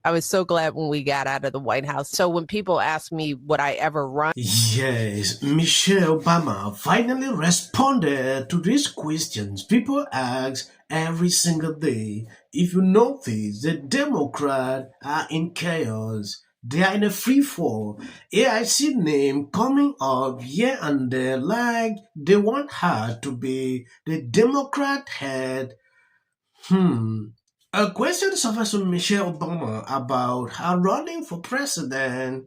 I was so glad when we got out of the White House. So when people ask me would I ever run? Yes, Michelle Obama finally responded to these questions people ask every single day. If you notice, the Democrats are in chaos. They are in a free fall. AIC name coming up here and there like they want her to be the Democrat head. A question surfaced from Michelle Obama about her running for president.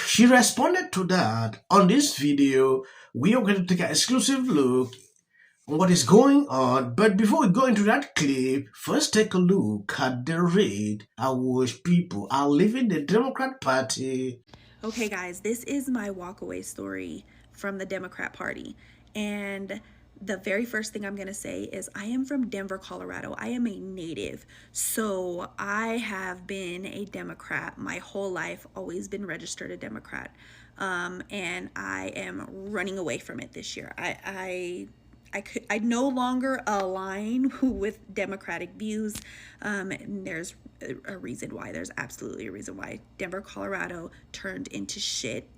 She responded to that on this video. We are going to take an exclusive look on what is going on. But before we go into that clip, first take a look at the rate at which people are leaving the Democrat Party. Okay, guys, this is my walkaway story from the Democrat Party. And the very first thing I'm going to say is I am from Denver, Colorado. I am a native. So I have been a Democrat my whole life, always been registered a Democrat. And I am running away from it this year. I no longer align with Democratic views. And there's a reason why. There's absolutely a reason why. Denver, Colorado turned into shit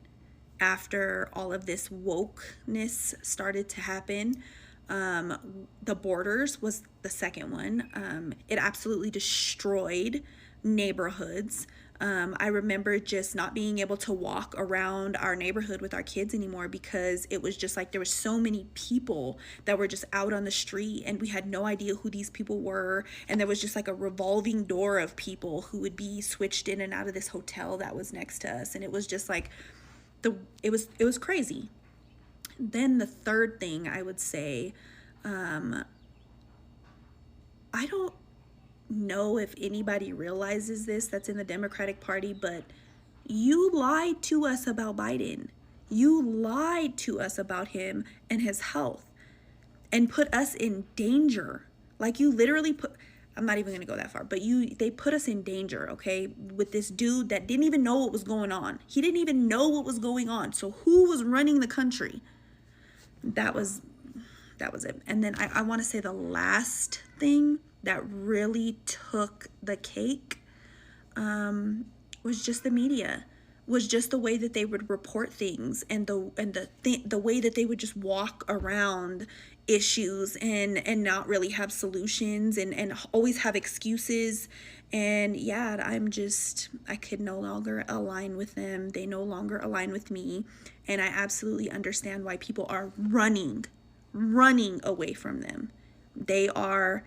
after all of this wokeness started to happen. The borders was the second one. It absolutely destroyed neighborhoods. I remember just not being able to walk around our neighborhood with our kids anymore because it was just like there were so many people that were just out on the street and we had no idea who these people were. And there was just like a revolving door of people who would be switched in and out of this hotel that was next to us. And it was just like it was crazy. Then the third thing I would say, I don't know if anybody realizes this that's in the Democratic Party, but you lied to us about Biden. You lied to us about him and his health and put us in danger. Like you literally I'm not even going to go that far, but they put us in danger, okay, with this dude that didn't even know what was going on. He didn't even know what was going on. So who was running the country? That was it. And then I want to say the last thing that really took the cake was just the media, was just the way that they would report things and the way that they would just walk around issues and not really have solutions and always have excuses. And yeah, I could no longer align with them. They no longer align with me. And I absolutely understand why people are running away from them. They are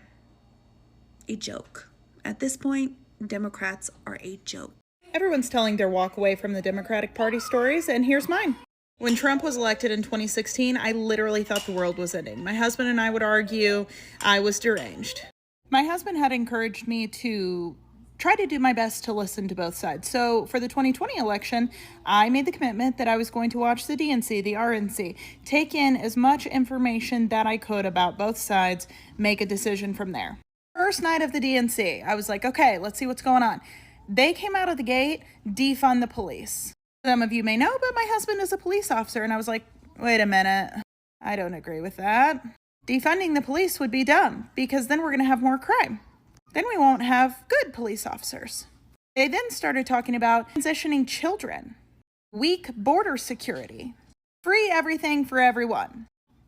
a joke. At this point, Democrats are a joke. Everyone's telling their walk away from the Democratic Party stories, and here's mine. When Trump was elected in 2016, I literally thought the world was ending. My husband and I would argue I was deranged. My husband had encouraged me to try to do my best to listen to both sides. So for the 2020 election, I made the commitment that I was going to watch the DNC, the RNC, take in as much information that I could about both sides, make a decision from there. First night of the DNC, I was like, okay, let's see what's going on. They came out of the gate, defund the police. Some of you may know, but my husband is a police officer, and I was like, wait a minute, I don't agree with that. Defunding the police would be dumb, because then we're going to have more crime. Then we won't have good police officers. They then started talking about transitioning children, weak border security, free everything for everyone.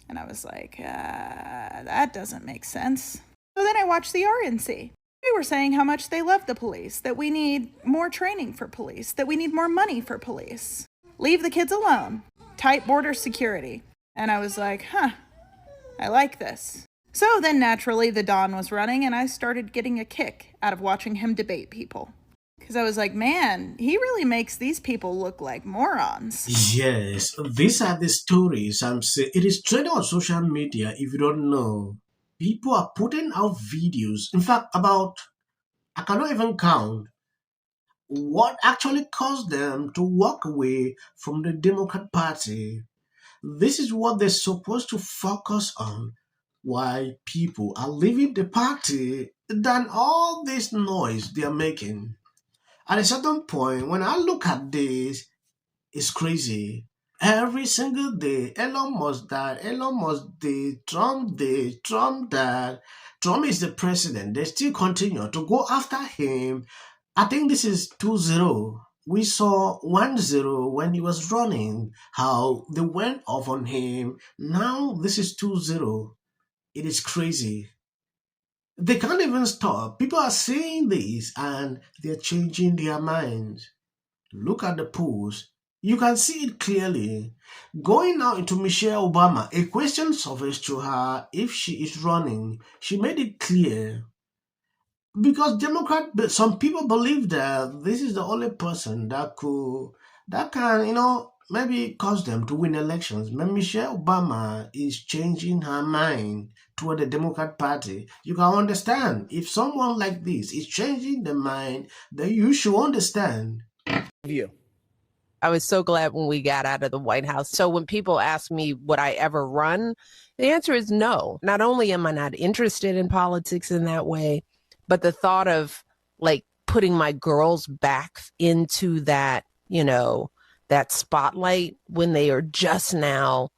And I was like, that doesn't make sense. So then I watched the RNC. They were saying how much they love the police, that we need more training for police, that we need more money for police. Leave the kids alone. Tight border security. And I was like, I like this. So then naturally the Don was running and I started getting a kick out of watching him debate people. Because I was like, man, he really makes these people look like morons. Yes, these are the stories I'm saying. It is trending on social media if you don't know. People are putting out videos. In fact, I cannot even count what actually caused them to walk away from the Democrat Party. This is what they're supposed to focus on. Why people are leaving the party than all this noise they are making. At a certain point, when I look at this, it's crazy. Every single day, Elon Musk died, Elon Musk did, Trump died. Trump is the president. They still continue to go after him. I think this is 2-0. We saw 1-0 when he was running, how they went off on him. Now this is 2-0. It is crazy. They can't even stop. People are saying this and they're changing their minds. Look at the polls. You can see it clearly. Going now into Michelle Obama, a question surfaced to her if she is running. She made it clear. Because some people believe that this is the only person that can, maybe cause them to win elections. But Michelle Obama is changing her mind toward the Democrat Party. You can understand if someone like this is changing the mind, then you should understand. You. I was so glad when we got out of the White House. So when people ask me, would I ever run? The answer is no. Not only am I not interested in politics in that way, but the thought of like putting my girls back into that, that spotlight when they are just now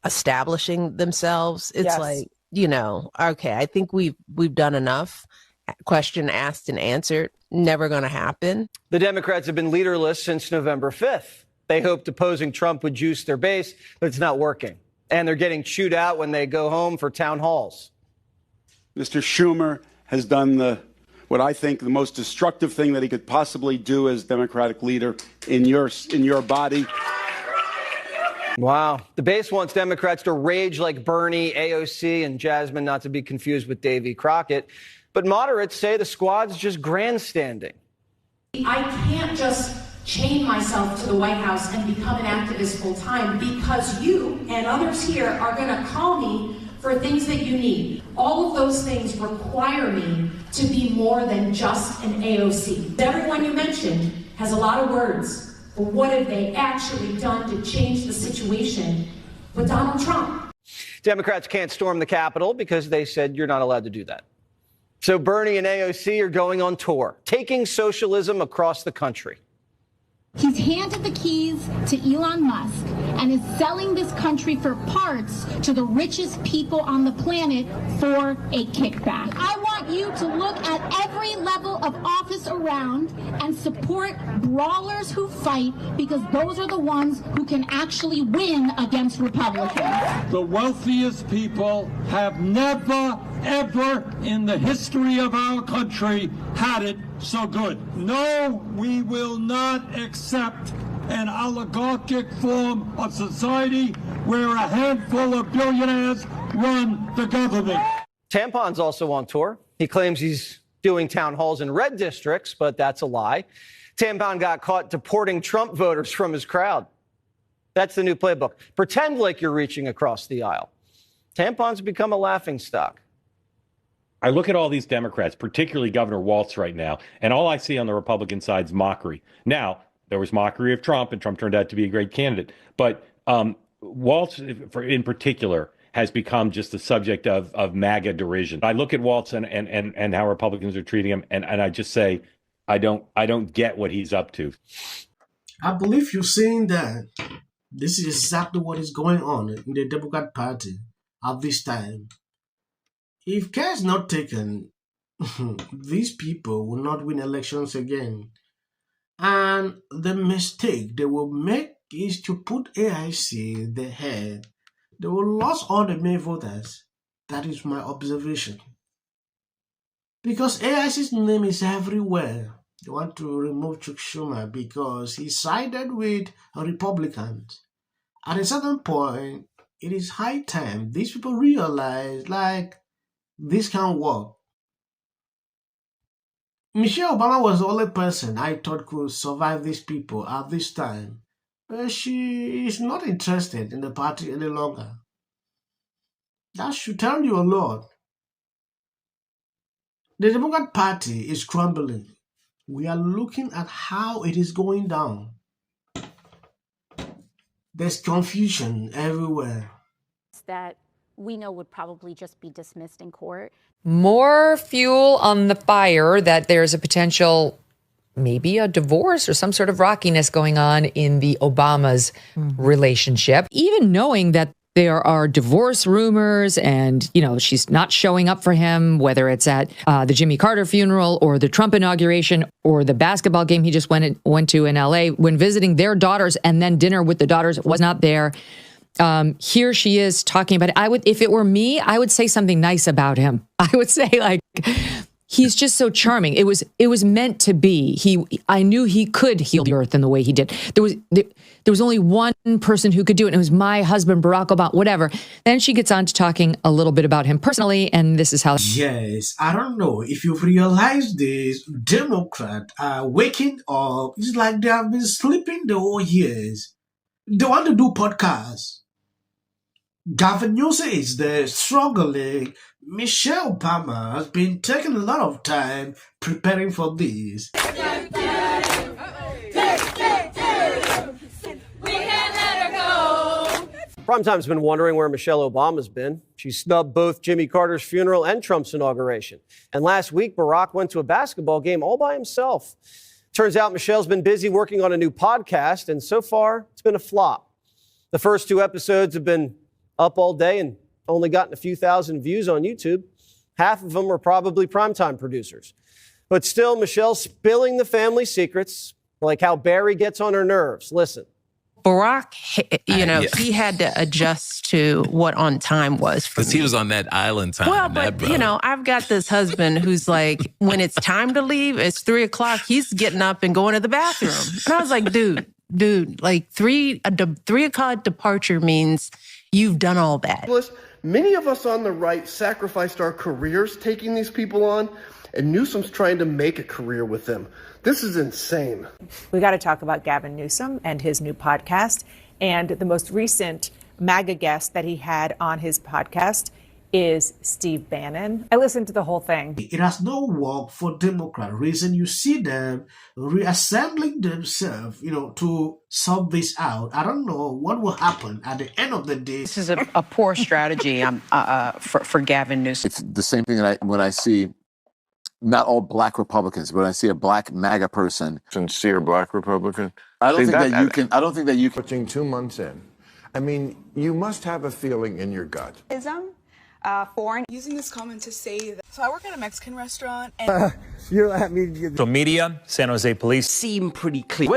establishing themselves, it's Yes. like, okay, I think we've done enough. Question asked and answered. Never going to happen. The Democrats have been leaderless since November 5th. They hoped opposing Trump would juice their base, but it's not working. And they're getting chewed out when they go home for town halls. Mr. Schumer has done what I think the most destructive thing that he could possibly do as Democratic leader in your body. Wow. The base wants Democrats to rage like Bernie, AOC, and Jasmine, not to be confused with Davy Crockett. But moderates say the squad's just grandstanding. I can't just chain myself to the White House and become an activist full time because you and others here are going to call me for things that you need. All of those things require me to be more than just an AOC. Everyone you mentioned has a lot of words, but what have they actually done to change the situation with Donald Trump? Democrats can't storm the Capitol because they said you're not allowed to do that. So Bernie and AOC are going on tour, taking socialism across the country. He's handed the keys to Elon Musk and is selling this country for parts to the richest people on the planet for a kickback. I want you to look at every level of office around and support brawlers who fight, because those are the ones who can actually win against Republicans. The wealthiest people have never, ever in the history of our country had it so good. No, we will not accept an oligarchic form of society where a handful of billionaires run the government. Tampon's also on tour. He claims he's doing town halls in red districts, but that's a lie. Tampon got caught deporting Trump voters from his crowd. That's the new playbook. Pretend like you're reaching across the aisle. Tampon's become a laughingstock. I look at all these Democrats, particularly Governor Walz right now, and all I see on the Republican side is mockery. Now, there was mockery of Trump, and Trump turned out to be a great candidate. But Walz, in particular, has become just the subject of MAGA derision. I look at Walz and how Republicans are treating him, and I just say, I don't get what he's up to. I believe you're saying that this is exactly what is going on in the Democrat Party at this time. If care is not taken, these people will not win elections again. And the mistake they will make is to put AIC the head. They will lose all the May voters. That is my observation. Because AIC's name is everywhere. They want to remove Chuck Schumer because he sided with Republicans. At a certain point, it is high time these people realize, this can't work. Michelle Obama was the only person I thought could survive these people at this time. But she is not interested in the party any longer. That should tell you a lot. The Democrat Party is crumbling. We are looking at how it is going down. There's confusion everywhere. That we know would probably just be dismissed in court. More fuel on the fire that there's a potential, maybe a divorce or some sort of rockiness going on in the Obamas' relationship. Even knowing that There are divorce rumors and, she's not showing up for him, whether it's at the Jimmy Carter funeral or the Trump inauguration or the basketball game he just went to in LA when visiting their daughters, and then dinner with the daughters was not there. Here she is talking about it. If it were me, I would say something nice about him. I would say he's just so charming. It was meant to be. I knew he could heal the earth in the way he did. There was only one person who could do it, and it was my husband, Barack Obama, whatever. Then she gets on to talking a little bit about him personally, and this is how. Yes, I don't know if you've realized this. Democrats are waking up. It's like they have been sleeping the whole years. They want to do podcasts. Gavin Newsom is there struggling. Michelle Obama has been taking a lot of time preparing for this. Primetime's been wondering where Michelle Obama's been. She snubbed both Jimmy Carter's funeral and Trump's inauguration. And last week, Barack went to a basketball game all by himself. Turns out Michelle's been busy working on a new podcast, and so far, it's been a flop. The first 2 episodes have been up all day and only gotten a few thousand views on YouTube. Half of them were probably Primetime producers. But still, Michelle's spilling the family secrets, like how Barry gets on her nerves. Listen. Barack, he had to adjust to what on time was for me. Because he was on that island time. Well, but, I've got this husband who's like, when it's time to leave, it's 3 o'clock, he's getting up and going to the bathroom. And I was like, dude, like 3 o'clock departure means you've done all that. Many of us on the right sacrificed our careers taking these people on, and Newsom's trying to make a career with them. This is insane. We got to talk about Gavin Newsom and his new podcast. And the most recent MAGA guest that he had on his podcast is Steve Bannon. I listened to the whole thing. It has no work for Democrat reason. You see them reassembling themselves, to sort this out. I don't know what will happen at the end of the day. This is a poor strategy for Gavin Newsom. It's the same thing that when I see not all black Republicans, but I see a black MAGA person. Sincere black Republican. I don't think that you can. Watching 2 months in, I mean, you must have a feeling in your gut. Foreign. Using this comment to say that. So I work at a Mexican restaurant, and Social media, San Jose police seem pretty clear.